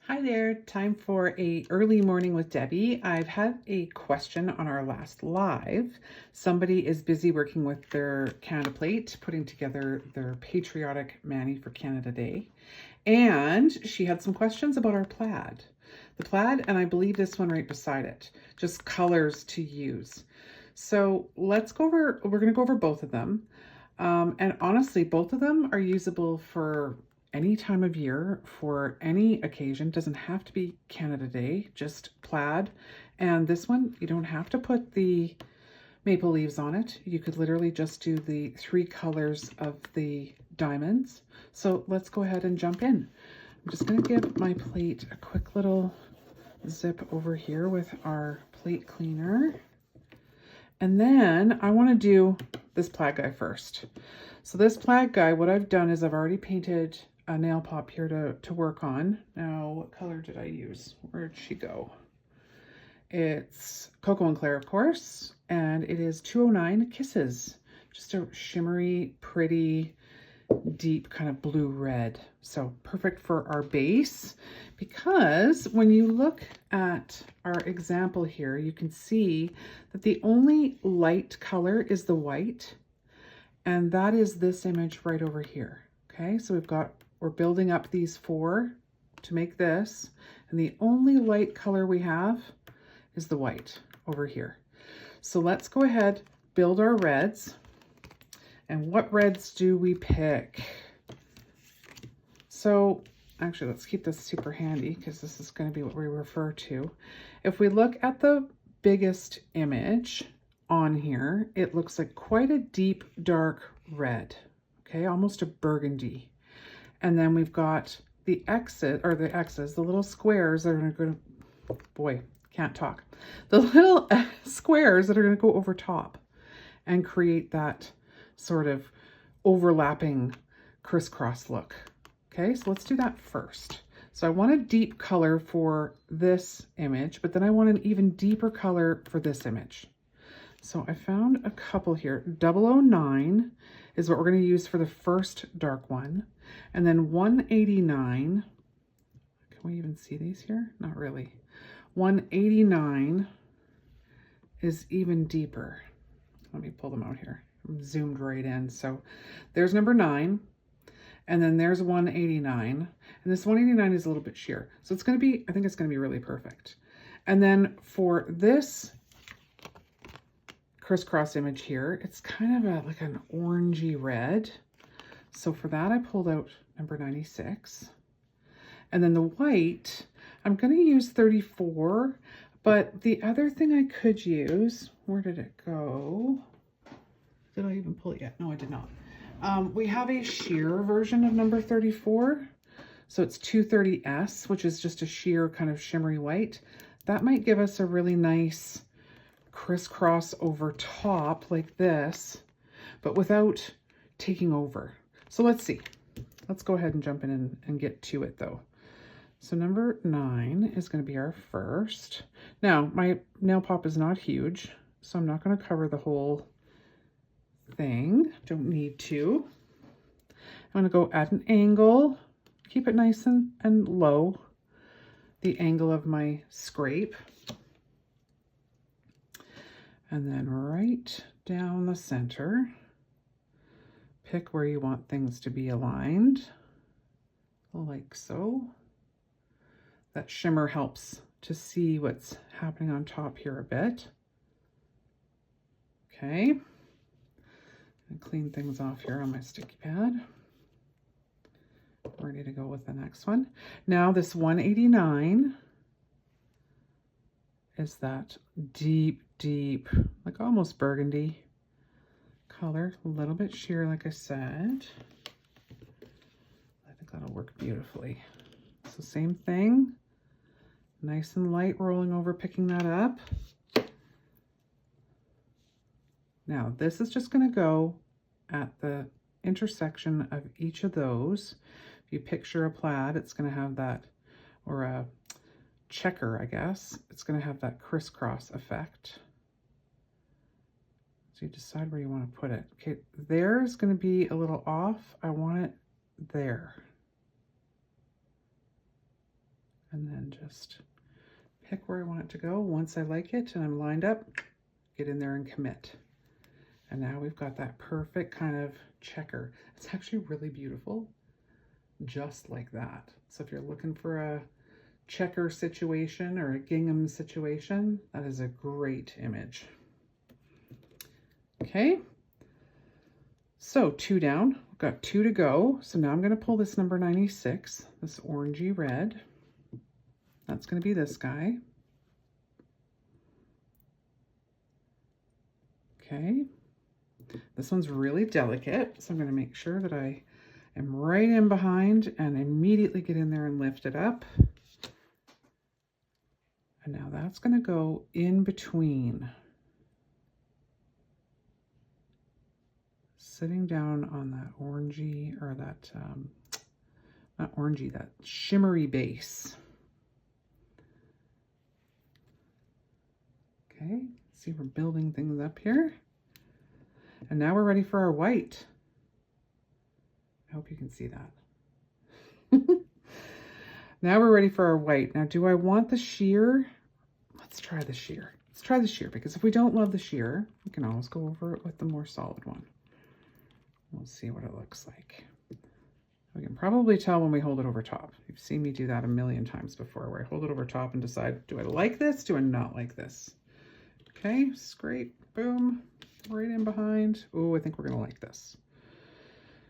Hi there, time for a early morning with Debbie. I've had a question on our last live. Somebody is busy working with their Canada plate, putting together their patriotic Mani for Canada Day. And she had some questions about our plaid. The plaid, and I believe this one right beside it, just colors to use. So we're gonna go over both of them. And honestly, both of them are usable for any time of year, for any occasion. Doesn't have to be Canada Day, just plaid. And this one, you don't have to put the maple leaves on it. You could literally just do the 3 colors of the diamonds. So let's go ahead and jump in. I'm just going to give my plate a quick little zip over here with our plate cleaner. And then I want to do this plaid guy first. So this plaid guy, what I've done is I've already painted a nail pop here to work on. Now, what color did I use? Where did she go? It's Cocoa and Claire, of course, and it is 209 Kisses. Just a shimmery, pretty, deep kind of blue red. So perfect for our base, because when you look at our example here, you can see that the only light color is the white, and that is this image right over here. Okay, so we're building up these 4 to make this, and the only light color we have is the white over here. So let's go ahead, build our reds. And what reds do we pick? So actually, let's keep this super handy because this is going to be what we refer to. If we look at the biggest image on here, it looks like quite a deep, dark red. Okay, almost a burgundy. And then we've got the X's, the little squares that are going to, boy, can't talk. The little squares that are going to go over top and create that sort of overlapping crisscross look. Okay, so let's do that first. So I want a deep color for this image, but then I want an even deeper color for this image. So I found a couple here. 009 is what we're going to use for the first dark one. And then 189, can we even see these here? Not really. 189 is even deeper. Let me pull them out here. I'm zoomed right in. So there's number 9, and then there's 189, and this 189 is a little bit sheer. So it's going to be, I think it's going to be really perfect. And then for this crisscross image here, it's kind of like an orangey red. So for that, I pulled out number 96. And then the white, I'm going to use 34, but the other thing I could use, where did it go? Did I even pull it yet? No, I did not. We have a sheer version of number 34. So it's 230S, which is just a sheer kind of shimmery white. That might give us a really nice crisscross over top like this, but without taking over. So let's see. Let's go ahead and jump in and get to it though. So number 9 is going to be our first. Now, my nail pop is not huge, so I'm not going to cover the whole thing. Don't need to. I'm going to go at an angle, keep it nice and low, the angle of my scrape. And then right down the center, pick where you want things to be aligned, like so. That shimmer helps to see what's happening on top here a bit. Okay. And clean things off here on my sticky pad. Ready to go with the next one. Now this 189 is that deep, deep, like almost burgundy color, a little bit sheer, like I said. I think that'll work beautifully. So same thing, nice and light, rolling over, picking that up. Now this is just going to go at the intersection of each of those. If you picture a plaid, it's going to have that, or a checker, I guess, it's going to have that crisscross effect. So you decide where you want to put it. Okay, there's going to be a little off. I want it there. and then just pick where I want it to go. Once I like it and I'm lined up, get in there and commit. And now we've got that perfect kind of checker. It's actually really beautiful, just like that. So if you're looking for a checker situation or a gingham situation, that is a great image. Okay, so 2 down, we've got 2 to go. So now I'm going to pull this number 96, this orangey red. That's going to be this guy. Okay, this one's really delicate, so I'm going to make sure that I am right in behind and immediately get in there and lift it up. And now that's going to go in between. Sitting down on that orangey, or that, not orangey, that shimmery base. Okay, see we're building things up here. And now we're ready for our white. I hope you can see that. Now we're ready for our white. Now, do I want the sheer? Let's try the sheer. Let's try the sheer, because if we don't love the sheer, we can always go over it with the more solid one. We'll see what it looks like. We can probably tell when we hold it over top. You've seen me do that a million times before, where I hold it over top and decide, do I like this? Do I not like this? Okay, scrape, boom, right in behind. Oh, I think we're gonna like this.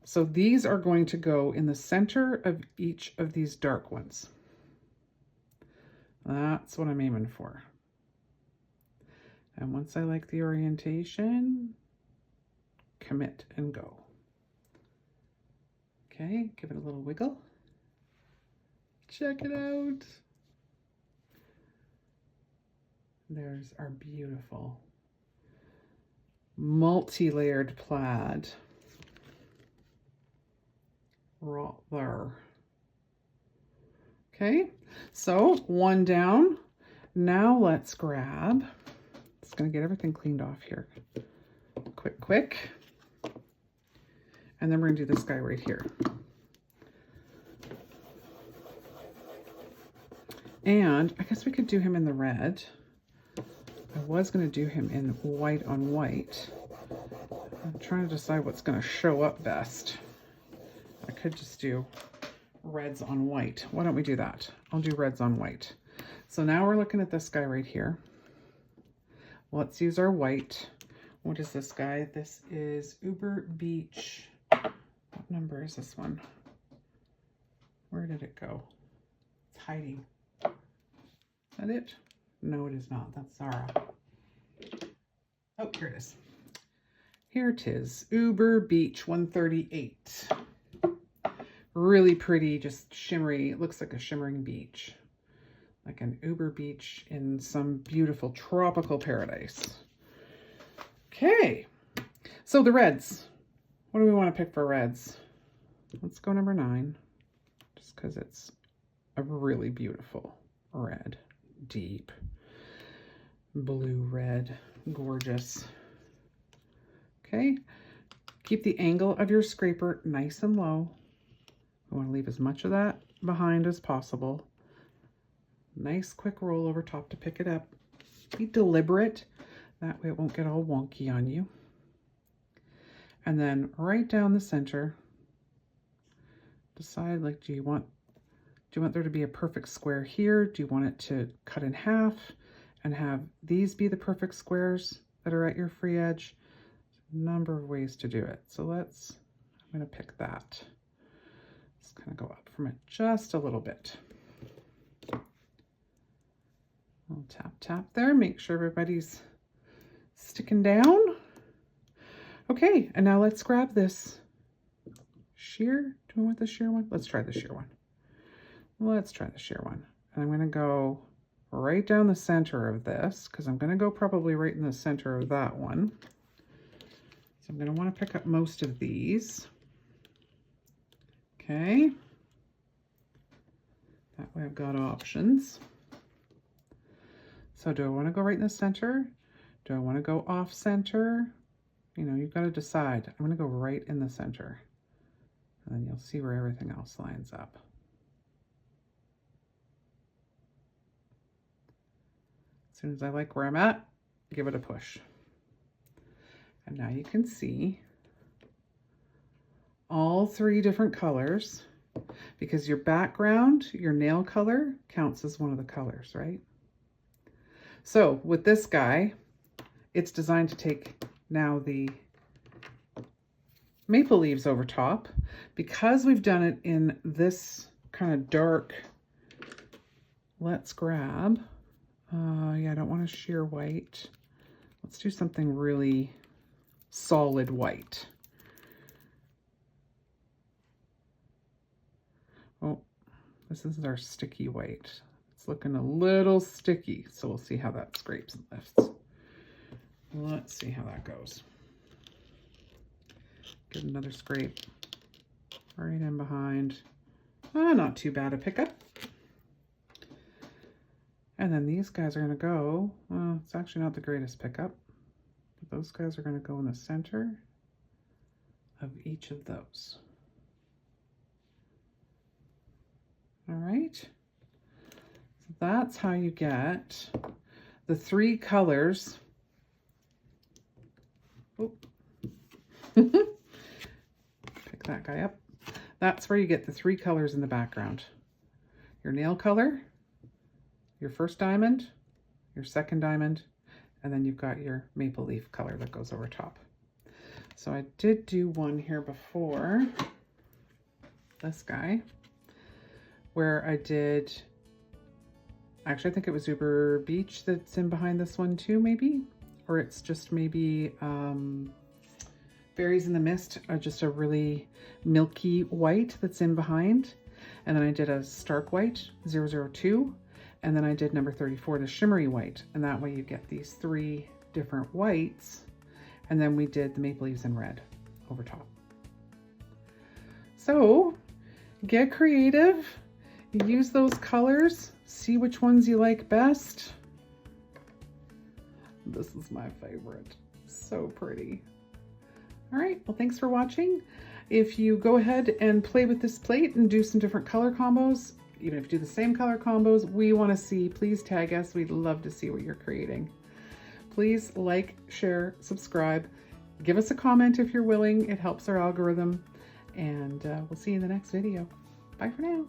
So these are going to go in the center of each of these dark ones. That's what I'm aiming for. And once I like the orientation, commit and go. Okay, give it a little wiggle. Check it out. There's our beautiful multi-layered plaid. Right there. Okay, so 1 down. Now let's grab, it's gonna get everything cleaned off here. Quick. And then we're gonna do this guy right here. And I guess we could do him in the red. I was gonna do him in white on white. I'm trying to decide what's gonna show up best. I could just do reds on white. Why don't we do that? I'll do reds on white. So now we're looking at this guy right here. Let's use our white. What is this guy? This is Uber Beach. What number is this one? Where did it go? It's hiding. Is that it? No, it is not. That's Zara. Oh, here it is. Here it is. Uber Beach 138. Really pretty, just shimmery. It looks like a shimmering beach. Like an Uber beach in some beautiful tropical paradise. Okay, so the reds. What do we want to pick for reds? Let's go number 9, just because it's a really beautiful red. Deep blue red, gorgeous. Okay, keep the angle of your scraper nice and low. I want to leave as much of that behind as possible. Nice quick roll over top to pick it up. Be deliberate, that way it won't get all wonky on you. And then right down the center, decide, like, do you want there to be a perfect square here? Do you want it to cut in half and have these be the perfect squares that are at your free edge? A number of ways to do it. So I'm gonna pick that. Let's kind of go up from it just a little bit. I'll tap there, make sure everybody's sticking down. Okay, and now let's grab this sheer. Do we want the sheer one? Let's try the sheer one. Let's try the sheer one. And I'm going to go right down the center of this, because I'm going to go probably right in the center of that one. So I'm going to want to pick up most of these. Okay. That way I've got options. So do I want to go right in the center? Do I want to go off center? You know, you've got to decide. I'm going to go right in the center. And then you'll see where everything else lines up. As soon as I like where I'm at, give it a push. And now you can see all three different colors, because your background, your nail color counts as one of the colors, right? So with this guy, it's designed to take now the maple leaves over top. Because we've done it in this kind of dark, let's grab, yeah, I don't want a sheer white. Let's do something really solid white. Oh, this is our sticky white. It's looking a little sticky, so we'll see how that scrapes and lifts. Let's see how that goes. Get another scrape right in behind. Not too bad a pickup. And then these guys are going to go, it's actually not the greatest pickup, but those guys are going to go in the center of each of those. All right, so that's how you get the three colors. Oh. Pick that guy up. That's where you get the three colors in the background. Your nail color, your first diamond, your second diamond, and then you've got your maple leaf color that goes over top. So I did do one here before, this guy, where I did, actually I think it was Uber Beach that's in behind this one too, maybe, or it's just maybe Berries in the Mist, just a really milky white that's in behind. And then I did a stark white, 002, and then I did number 34, the shimmery white, and that way you get these three different whites. And then we did the maple leaves in red over top. So get creative. Use those colors, see which ones you like best. This is my favorite. So pretty. All right, well, thanks for watching. If you go ahead and play with this plate and do some different color combos, even if you do the same color combos, we want to see, please tag us. We'd love to see what you're creating. Please like, share, subscribe. Give us a comment if you're willing. It helps our algorithm. And we'll see you in the next video. Bye for now.